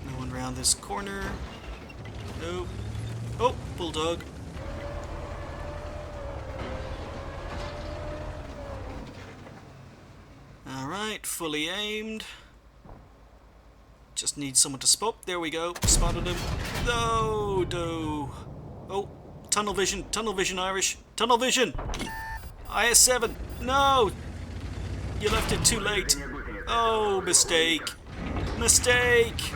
No one around this corner. Nope. Oh, bulldog. Alright, fully aimed. Just need someone to spot. There we go. Spotted him. No, no. Oh, tunnel vision, Irish. Tunnel vision! IS-7. No! You left it too late. Oh, mistake. Mistake!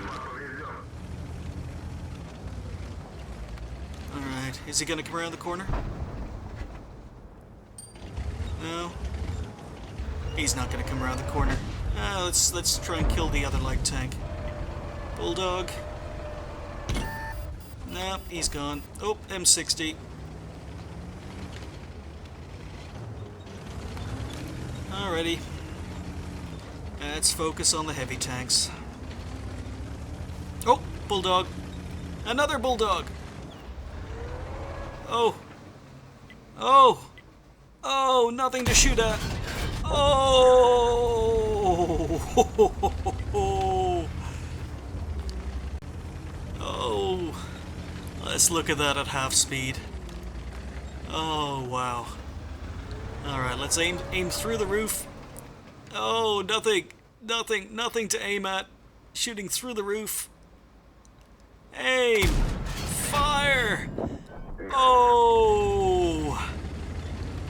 Alright, is he gonna come around the corner? No. He's not gonna come around the corner. Let's try and kill the other light tank. Bulldog. Nah, he's gone. Oh, M60. Alrighty. Let's focus on the heavy tanks. Oh, bulldog. Another bulldog. Oh. Oh. Oh, nothing to shoot at. Oh. Oh. Let's look at that at half speed. Oh, wow. Alright, let's aim through the roof. Oh, nothing to aim at. Shooting through the roof. Aim! Fire! Oh!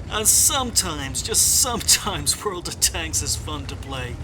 And sometimes, just sometimes, World of Tanks is fun to play.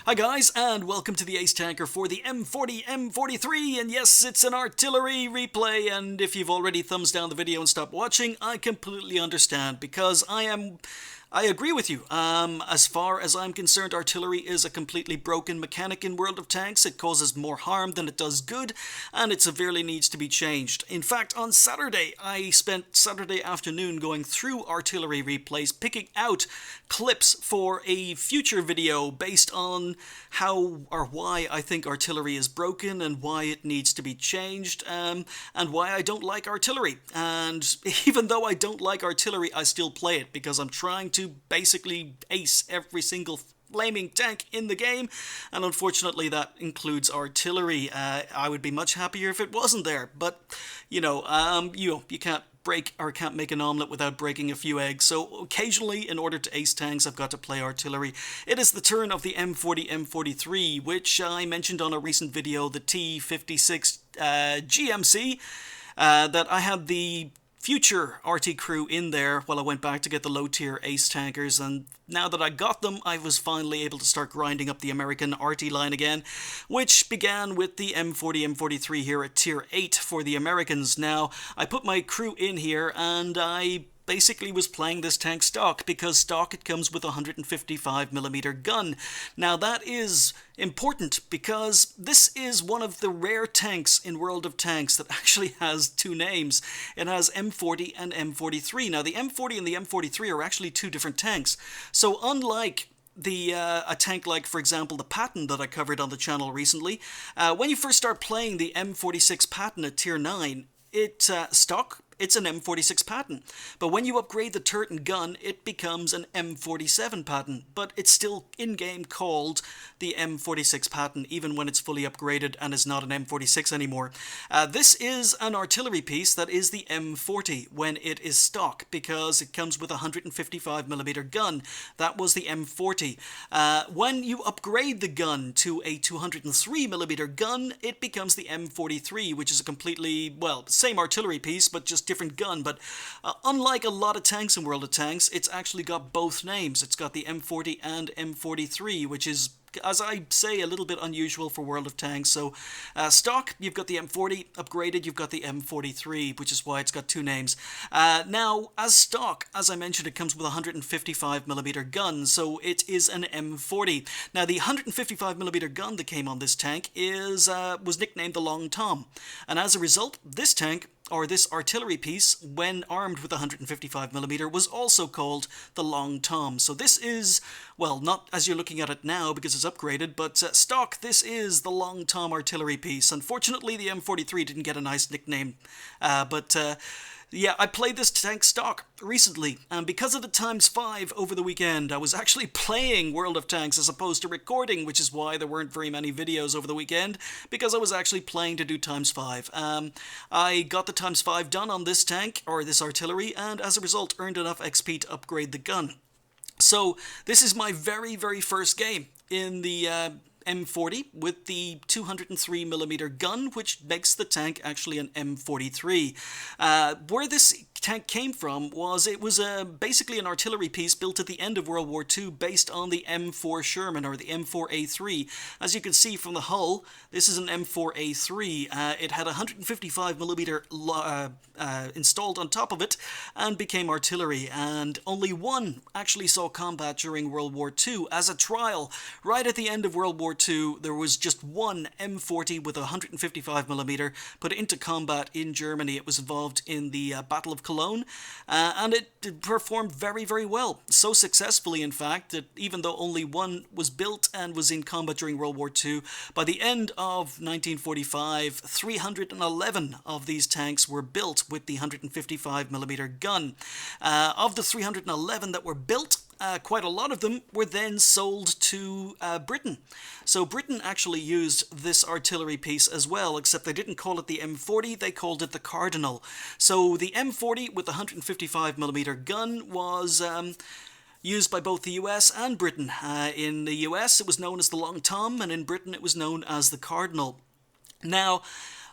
Hi guys, and welcome to the Ace Tanker for the M40 M43, and yes, it's an artillery replay, and if you've already thumbs down the video and stopped watching, I completely understand, because I agree with you. As far as I'm concerned, artillery is a completely broken mechanic in World of Tanks. It causes more harm than it does good, and it severely needs to be changed. In fact, on Saturday, I spent Saturday afternoon going through artillery replays, picking out clips for a future video based on how or why I think artillery is broken and why it needs to be changed, and why I don't like artillery. And even though I don't like artillery, I still play it because I'm trying to basically ace every single flaming tank in the game, and unfortunately that includes artillery. I would be much happier if it wasn't there, but you know, you can't break or can't make an omelette without breaking a few eggs, so occasionally in order to ace tanks I've got to play artillery. It is the turn of the M40 M43, which I mentioned on a recent video, the T56 GMC, that I had the future arty crew in there while I went back to get the low-tier Ace Tankers, and now that I got them, I was finally able to start grinding up the American arty line again, which began with the M40 M43 here at tier 8 for the Americans. Now, I put my crew in here, and I basically was playing this tank stock, because stock it comes with a 155mm gun. Now that is important because this is one of the rare tanks in World of Tanks that actually has two names. It has M40 and M43. Now the M40 and the M43 are actually two different tanks. So unlike a tank like, for example, the Patton that I covered on the channel recently, when you first start playing the M46 Patton at tier 9, stock, it's an M46 Patton. But when you upgrade the turret and gun, it becomes an M47 Patton. But it's still in-game called the M46 Patton, even when it's fully upgraded and is not an M46 anymore. This is an artillery piece that is the M40 when it is stock, because it comes with a 155mm gun. That was the M40. When you upgrade the gun to a 203mm gun, it becomes the M43, which is a completely, well, same artillery piece, but just different gun. But unlike a lot of tanks in World of Tanks, it's actually got both names. It's got the M40 and M43, which is, as I say, a little bit unusual for World of Tanks. So stock, you've got the M40, upgraded, you've got the M43, which is why it's got two names. Now, as stock, as I mentioned, it comes with a 155mm gun, so it is an M40. Now, the 155mm gun that came on this tank was nicknamed the Long Tom, and as a result, this tank or this artillery piece, when armed with 155mm, was also called the Long Tom. So this is, well, not as you're looking at it now because it's upgraded, but stock, this is the Long Tom artillery piece. Unfortunately, the M43 didn't get a nice nickname, yeah, I played this tank stock recently, and because of the ×5 over the weekend, I was actually playing World of Tanks as opposed to recording, which is why there weren't very many videos over the weekend, because I was actually playing to do ×5. I got the ×5 done on this tank, or this artillery, and as a result earned enough XP to upgrade the gun. So, this is my very, very first game in the M40 with the 203mm gun, which makes the tank actually an M43. Where this tank came from was it was basically an artillery piece built at the end of World War II based on the M4 Sherman, or the M4A3. As you can see from the hull, this is an M4A3. It had 155mm installed on top of it and became artillery, and only one actually saw combat during World War II as a trial. Right at the end of World War II, there was just one M40 with 155mm put into combat in Germany. It was involved in the Battle of Cologne, and it performed very, very well. So successfully, in fact, that even though only one was built and was in combat during World War II, by the end of 1945, 311 of these tanks were built with the 155mm gun. Of the 311 that were built, quite a lot of them were then sold to Britain. So Britain actually used this artillery piece as well, except they didn't call it the M40, they called it the Cardinal. So the M40 with the 155mm gun was used by both the US and Britain. In the US it was known as the Long Tom, and in Britain it was known as the Cardinal. Now,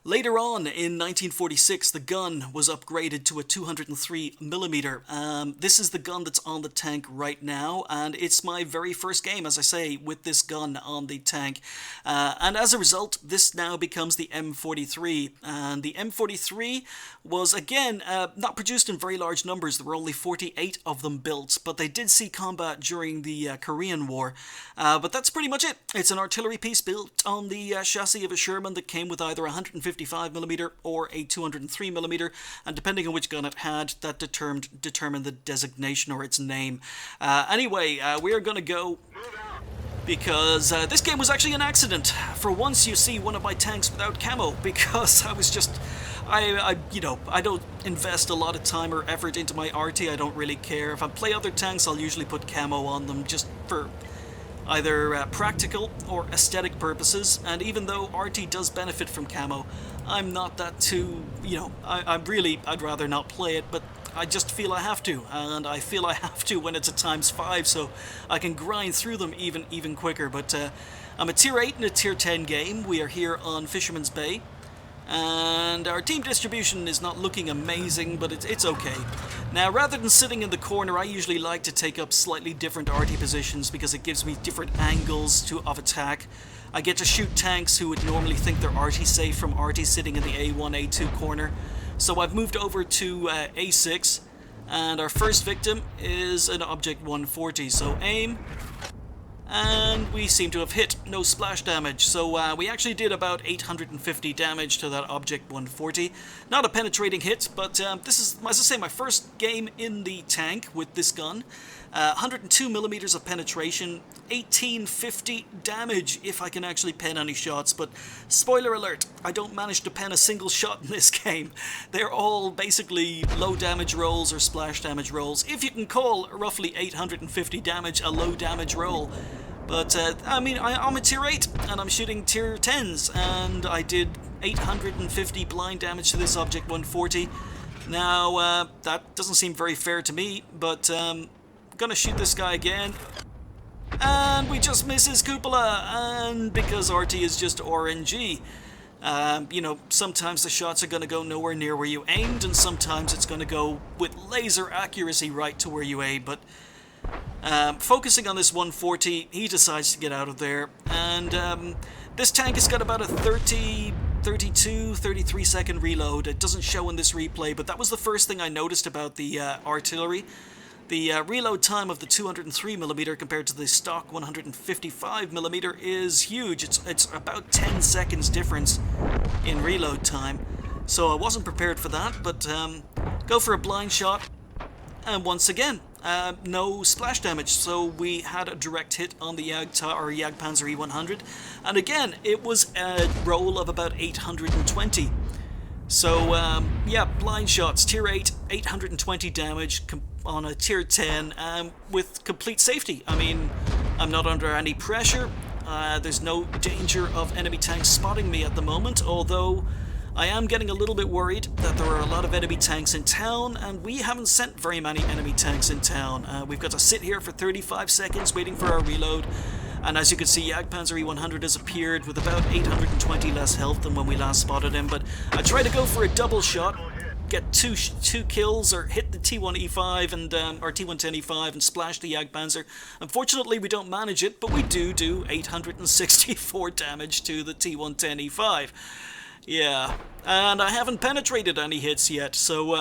later on, in 1946, the gun was upgraded to a 203mm. This is the gun that's on the tank right now, and it's my very first game, as I say, with this gun on the tank. And as a result, this now becomes the M43. And the M43 was, again, not produced in very large numbers. There were only 48 of them built, but they did see combat during the Korean War. But that's pretty much it. It's an artillery piece built on the chassis of a Sherman that came with either 155mm or a 203mm, and depending on which gun it had, that determined the designation or its name. Anyway, we are going to go, because this game was actually an accident. For once you see one of my tanks without camo, because I was just... I don't invest a lot of time or effort into my arty. I don't really care. If I play other tanks, I'll usually put camo on them just for either practical or aesthetic purposes, and even though arty does benefit from camo, I'm not that too, I'd rather not play it, but I just feel I have to, and I feel I have to when it's a ×5, so I can grind through them even quicker. But I'm a tier 8 in a tier 10 game. We are here on Fisherman's Bay, and our team distribution is not looking amazing, but it's okay. Now, rather than sitting in the corner, I usually like to take up slightly different arty positions because it gives me different angles of attack. I get to shoot tanks who would normally think they're arty safe from arty sitting in the A1, A2 corner. So I've moved over to A6, and our first victim is an Object 140. So aim, and we seem to have hit. No splash damage, so we actually did about 850 damage to that Object 140. Not a penetrating hit, but this is, as I say, my first game in the tank with this gun. 102mm of penetration, 1850 damage if I can actually pen any shots, but spoiler alert, I don't manage to pen a single shot in this game. They're all basically low damage rolls or splash damage rolls, if you can call roughly 850 damage a low damage roll. But, I mean, I'm a tier 8, and I'm shooting tier 10s, and I did 850 blind damage to this Object 140. Now, that doesn't seem very fair to me, but, gonna shoot this guy again. And we just miss his cupola, and because arty is just RNG, sometimes the shots are gonna go nowhere near where you aimed, and sometimes it's gonna go with laser accuracy right to where you aim, but focusing on this 140, he decides to get out of there, and this tank has got about a 32, 33 second reload. It doesn't show in this replay, but that was the first thing I noticed about the artillery. The reload time of the 203mm compared to the stock 155mm is huge. It's about 10 seconds difference in reload time. So I wasn't prepared for that, but go for a blind shot, and once again, no splash damage, so we had a direct hit on the Jagdpanzer E100, and again, it was a roll of about 820. So, yeah, blind shots, tier 8, 820 damage on a tier 10, with complete safety. I mean, I'm not under any pressure, there's no danger of enemy tanks spotting me at the moment, although I am getting a little bit worried that there are a lot of enemy tanks in town, and we haven't sent very many enemy tanks in town. We've got to sit here for 35 seconds waiting for our reload, and as you can see, Jagdpanzer E100 has appeared with about 820 less health than when we last spotted him, but I try to go for a double shot, get two kills, or hit the T1E5 and or T110E5 and splash the Jagdpanzer. Unfortunately, we don't manage it, but we do 864 damage to the T110E5. Yeah, and I haven't penetrated any hits yet, so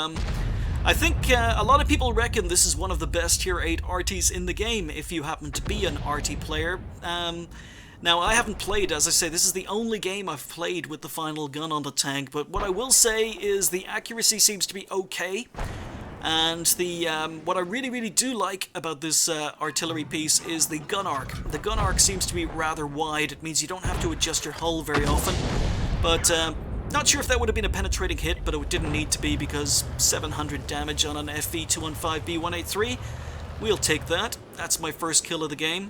I think a lot of people reckon this is one of the best tier 8 arties in the game, if you happen to be an arty player. Now, I haven't played, as I say, this is the only game I've played with the final gun on the tank, but what I will say is the accuracy seems to be okay, and the what I really do like about this artillery piece is the gun arc. The gun arc seems to be rather wide. It means you don't have to adjust your hull very often. But not sure if that would have been a penetrating hit, but it didn't need to be because 700 damage on an FV215B183. We'll take that. That's my first kill of the game.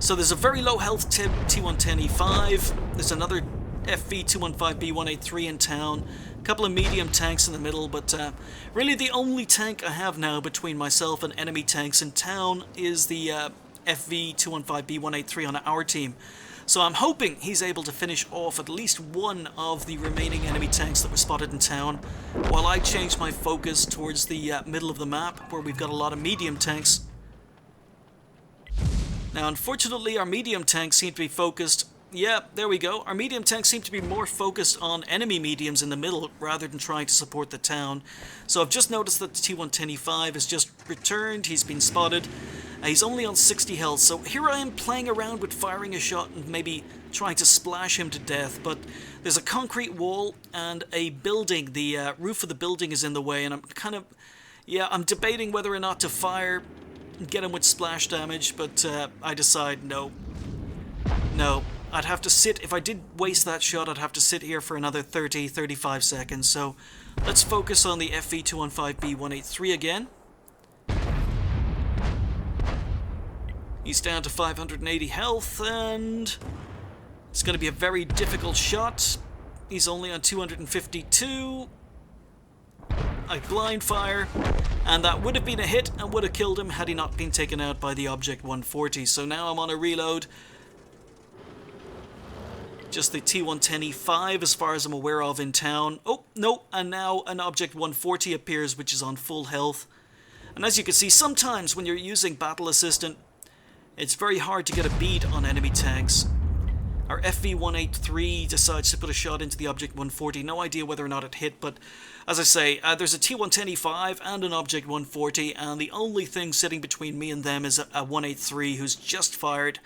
So there's a very low health T110E5. There's another FV215B183 in town. A couple of medium tanks in the middle, but really the only tank I have now between myself and enemy tanks in town is the FV215B183 on our team. So I'm hoping he's able to finish off at least one of the remaining enemy tanks that were spotted in town, while I change my focus towards the middle of the map, where we've got a lot of medium tanks. Now, unfortunately, our medium tanks seem to be focused... Yeah, there we go. Our medium tanks seem to be more focused on enemy mediums in the middle, rather than trying to support the town. So I've just noticed that the T110E5 has just returned. He's been spotted. He's only on 60 health, so here I am playing around with firing a shot and maybe trying to splash him to death, but there's a concrete wall and a building. The roof of the building is in the way, and I'm kind of... Yeah, I'm debating whether or not to fire and get him with splash damage, but I decide no. No. I'd have to sit... If I did waste that shot, I'd have to sit here for another 30-35 seconds, so let's focus on the FV215B183 again. He's down to 580 health, and it's going to be a very difficult shot. He's only on 252. I blind fire, and that would have been a hit and would have killed him had he not been taken out by the Object 140. So now I'm on a reload. Just the T110E5 as far as I'm aware of in town. Oh, no, and now an Object 140 appears, which is on full health. And as you can see, sometimes when you're using Battle Assistant, it's very hard to get a bead on enemy tanks. Our FV183 decides to put a shot into the Object 140. No idea whether or not it hit, but as I say, there's a T110E5 and an Object 140, and the only thing sitting between me and them is a 183 who's just fired.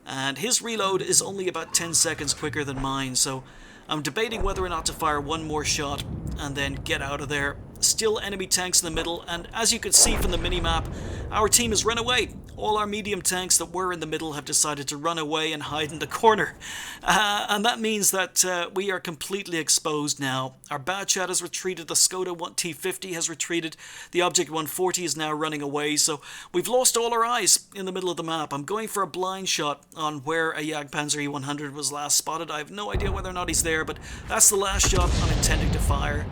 And his reload is only about 10 seconds quicker than mine, so I'm debating whether or not to fire one more shot and then get out of there. Still enemy tanks in the middle, and as you can see from the minimap, our team has run away. All our medium tanks that were in the middle have decided to run away and hide in the corner. And that means that we are completely exposed now. Our Batchat has retreated, the Skoda T50 has retreated, the Object 140 is now running away, so we've lost all our eyes in the middle of the map. I'm going for a blind shot on where a Jagdpanzer E100 was last spotted. I have no idea whether or not he's there, but that's the last shot I'm intending to fire.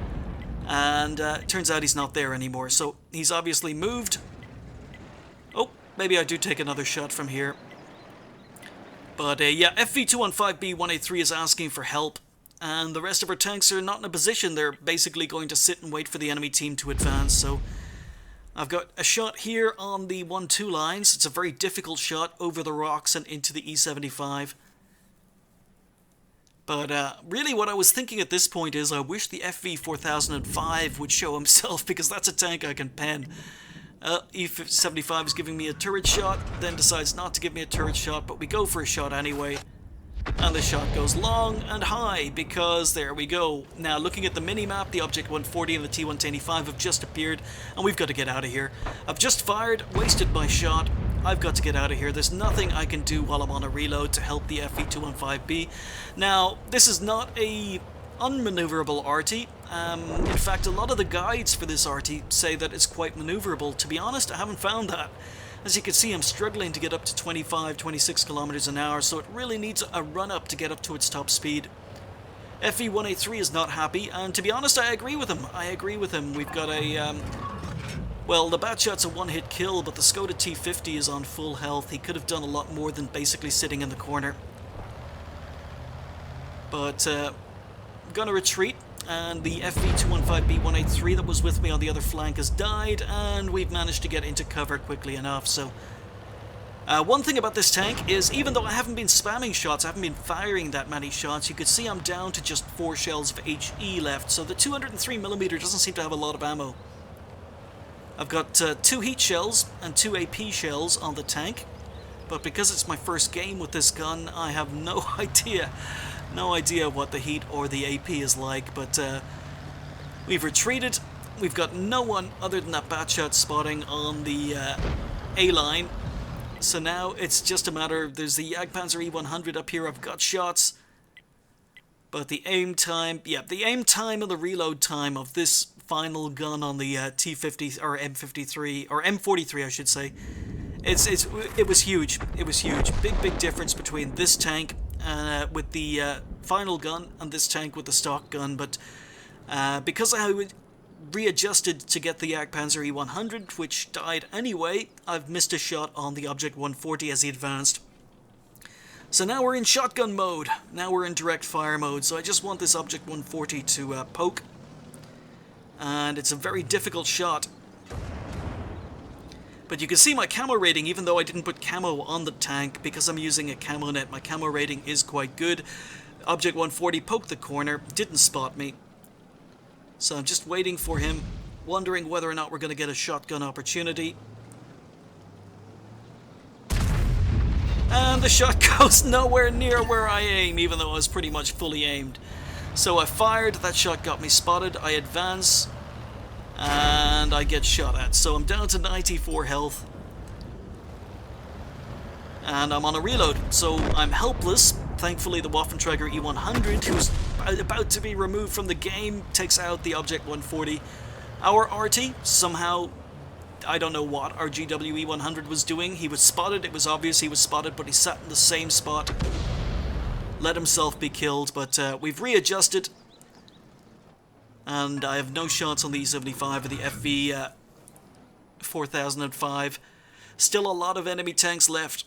And it turns out he's not there anymore, so he's obviously moved. Oh, maybe I do take another shot from here. But yeah, FV215B183 is asking for help, and the rest of our tanks are not in a position. They're basically going to sit and wait for the enemy team to advance, so I've got a shot here on the 1-2 lines. It's a very difficult shot over the rocks and into the E75. But really what I was thinking at this point is I wish the FV4005 would show himself, because that's a tank I can pen. E75 is giving me a turret shot, then decides not to give me a turret shot, but we go for a shot anyway. And the shot goes long and high because there we go. Now looking at the mini-map, the Object 140 and the T-125 have just appeared and we've got to get out of here. I've just fired, wasted my shot. I've got to get out of here. There's nothing I can do while I'm on a reload to help the FV215B. Now, this is not a unmaneuverable arty. In fact, a lot of the guides for this arty say that it's quite maneuverable. To be honest, I haven't found that. As you can see, I'm struggling to get up to 25, 26 kilometers an hour, so it really needs a run-up to get up to its top speed. FV183 is not happy, and to be honest, I agree with him. We've got a, well, the Batshot's a one-hit kill, but the Skoda T50 is on full health. He could have done a lot more than basically sitting in the corner. But, I'm gonna retreat. And the FV215B183 that was with me on the other flank has died, and we've managed to get into cover quickly enough. So, one thing about this tank is, even though I haven't been spamming shots, I haven't been firing that many shots, you can see I'm down to just 4 shells of HE left, so the 203mm doesn't seem to have a lot of ammo. I've got 2 heat shells and 2 AP shells on the tank, but because it's my first game with this gun, I have no idea. No idea what the heat or the AP is like, but we've retreated. We've got no one other than that Batshot spotting on the A-line. So now it's just a matter of, there's the Jagdpanzer E100 up here. I've got shots. But the aim time, yeah, the aim time and the reload time of this final gun on the T50, or M53, or M43 I should say, it was huge. It was huge. Big difference between this tank with the final gun and this tank with the stock gun, but because I readjusted to get the Jagdpanzer E100, which died anyway, I've missed a shot on the Object 140 as he advanced. So now we're in shotgun mode, now we're in direct fire mode, so I just want this Object 140 to poke, and it's a very difficult shot. But you can see my camo rating, even though I didn't put camo on the tank, because I'm using a camo net, my camo rating is quite good. Object 140 poked the corner, didn't spot me. So I'm just waiting for him, wondering whether or not we're going to get a shotgun opportunity. And the shot goes nowhere near where I aim, even though I was pretty much fully aimed. So I fired, that shot got me spotted, I advance, and I get shot at. So I'm down to 94 health. And I'm on a reload, so I'm helpless. Thankfully the Waffenträger E100, who's about to be removed from the game, takes out the Object 140. Our arty, somehow, I don't know what our GW E100 was doing. He was spotted, it was obvious he was spotted, but he sat in the same spot. Let himself be killed, but we've readjusted. And I have no shots on the E75 or the FV 4005. Still a lot of enemy tanks left.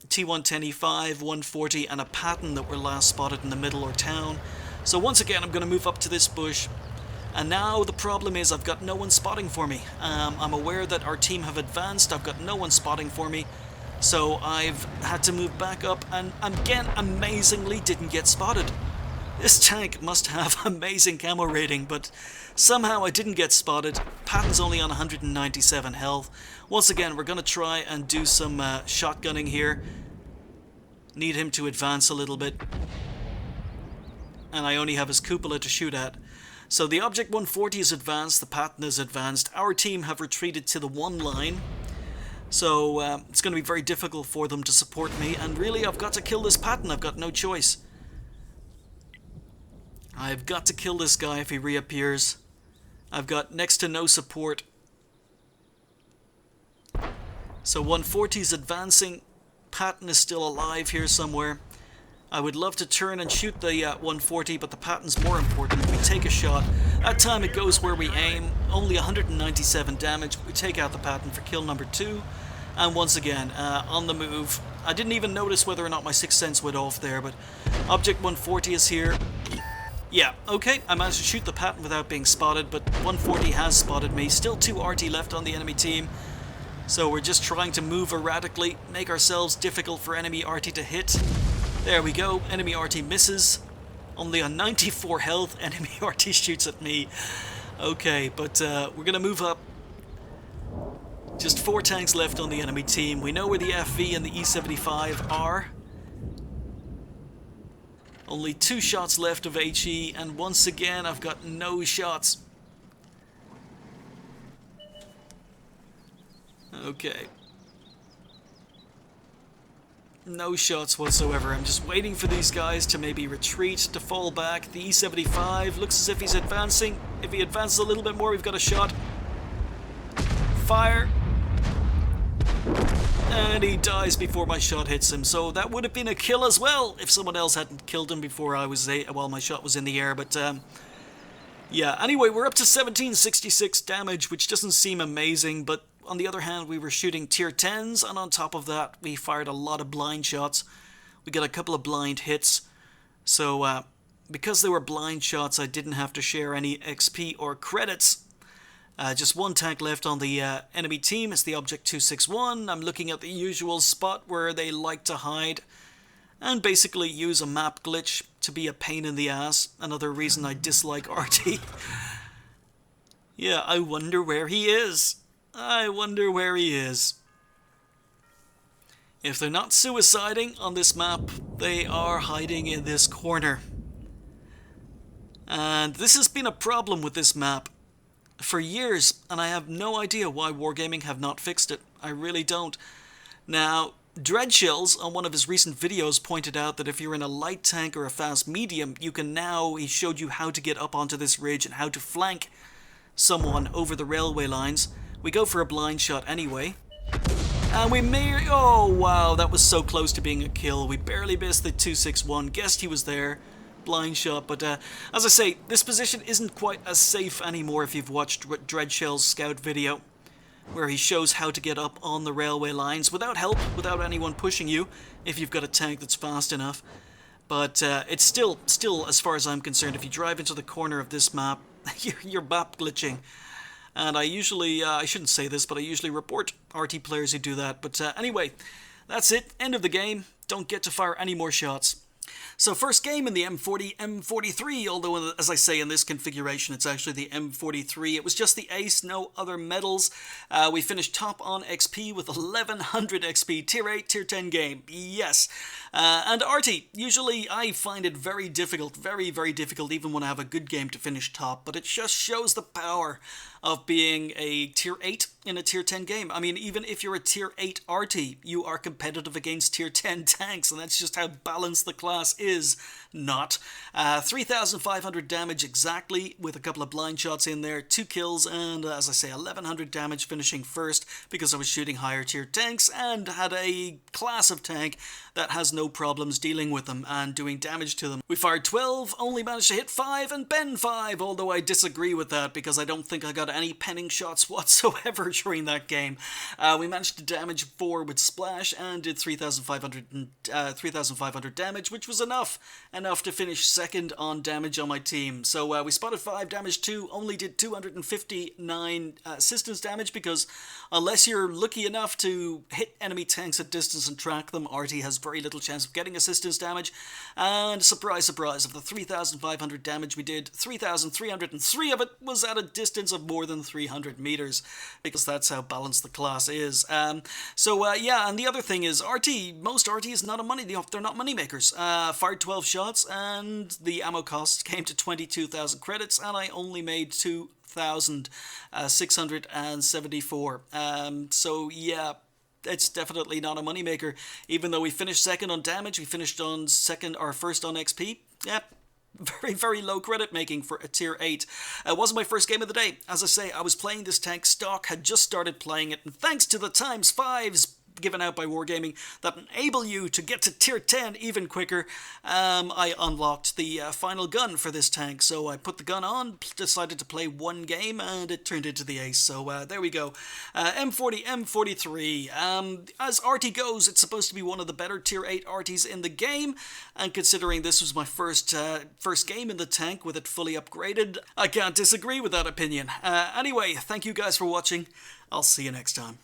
T110E5, 140, and a Patton that were last spotted in the middle or town. So once again, I'm going to move up to this bush. And now the problem is I've got no one spotting for me. I'm aware that our team have advanced. I've got no one spotting for me. So I've had to move back up and again, amazingly didn't get spotted. This tank must have amazing camo rating, but somehow I didn't get spotted. Patton's only on 197 health. Once again, we're going to try and do some shotgunning here. Need him to advance a little bit. And I only have his cupola to shoot at. So the Object 140 is advanced, the Patton is advanced. Our team have retreated to the one line. So it's going to be very difficult for them to support me. And really, I've got to kill this Patton. I've got no choice. I've got to kill this guy if he reappears. I've got next to no support. So 140's advancing. Patton is still alive here somewhere. I would love to turn and shoot the 140, but the Patton's more important. We take a shot. That time it goes where we aim. Only 197 damage. We take out the Patton for kill number 2. And once again, on the move. I didn't even notice whether or not my sixth sense went off there, but Object 140 is here. Yeah, okay, I managed to shoot the Patton without being spotted, but 140 has spotted me. Still 2 arty left on the enemy team. So we're just trying to move erratically, make ourselves difficult for enemy arty to hit. There we go, enemy arty misses. Only on 94 health, enemy arty shoots at me. Okay, but we're going to move up. Just 4 tanks left on the enemy team. We know where the FV and the E75 are. Only 2 shots left of HE, and once again I've got no shots. Okay. No shots whatsoever. I'm just waiting for these guys to maybe retreat, to fall back. The E75 looks as if he's advancing. If he advances a little bit more, we've got a shot. Fire. And he dies before my shot hits him. So that would have been a kill as well if someone else hadn't killed him before I was while my shot was in the air. But yeah, anyway, we're up to 1766 damage, which doesn't seem amazing, but on the other hand, we were shooting tier 10s, and on top of that, we fired a lot of blind shots. We got a couple of blind hits. So, because they were blind shots, I didn't have to share any XP or credits. Just one tank left on the enemy team. It's the Object 261. I'm looking at the usual spot where they like to hide and basically use a map glitch to be a pain in the ass. Another reason I dislike arty. Yeah, I wonder where he is. I wonder where he is. If they're not suiciding on this map, they are hiding in this corner. And this has been a problem with this map for years, and I have no idea why Wargaming have not fixed it. I really don't. Now, Dreadshells on one of his recent videos pointed out that if you're in a light tank or a fast medium, you can now, he showed you how to get up onto this ridge and how to flank someone over the railway lines. We go for a blind shot anyway. And we may... Oh, wow, that was so close to being a kill. We barely missed the 261. Guessed he was there. Blind shot. But as I say, this position isn't quite as safe anymore if you've watched Dreadshell's scout video, where he shows how to get up on the railway lines without help, without anyone pushing you, if you've got a tank that's fast enough. But it's still, as far as I'm concerned, if you drive into the corner of this map, you're map glitching. And I usually, I shouldn't say this, but I usually report arty players who do that. But anyway, that's it. End of the game. Don't get to fire any more shots. So first game in the M40, M43, although as I say in this configuration it's actually the M43. It was just the Ace, no other medals. We finished top on XP with 1100 XP, tier 8, tier 10 game, yes. And arty, usually I find it very difficult, very, very difficult even when I have a good game to finish top, but it just shows the power of being a tier 8 in a tier 10 game. I mean, even if you're a tier 8 arty, you are competitive against tier 10 tanks, and that's just how balanced the class is not. 3,500 damage exactly, with a couple of blind shots in there, 2 kills, and as I say, 1,100 damage finishing first, because I was shooting higher tier tanks, and had a class of tank that has no problems dealing with them and doing damage to them. We fired 12, only managed to hit 5 and pen 5, although I disagree with that, because I don't think I got any penning shots whatsoever during that game. We managed to damage 4 with splash and did 3,500 damage, which was enough to finish second on damage on my team. So we spotted 5, damage 2, only did 259 assistance damage, because unless you're lucky enough to hit enemy tanks at distance and track them, arty has very little chance of getting assistance damage. And surprise, surprise, of the 3,500 damage we did, 3,303 of it was at a distance of more than 300 meters, because that's how balanced the class is. Yeah, and the other thing is arty, most arty is not a money, they're not money makers. Fired 12 shots and the ammo cost came to 22,000 credits, and I only made 2,674. So yeah, it's definitely not a moneymaker. Even though we finished second on damage, we finished on first on XP. Yep. Very, very low credit making for a tier 8. It wasn't my first game of the day. As I say, I was playing this tank stock, had just started playing it, and thanks to the ×5s given out by Wargaming that enable you to get to tier 10 even quicker, I unlocked the final gun for this tank. So I put the gun on, decided to play one game, and it turned into the Ace. So there we go. M40, M43. As arty goes, it's supposed to be one of the better tier 8 arties in the game, and considering this was my first game in the tank with it fully upgraded, I can't disagree with that opinion. Anyway, thank you guys for watching. I'll see you next time.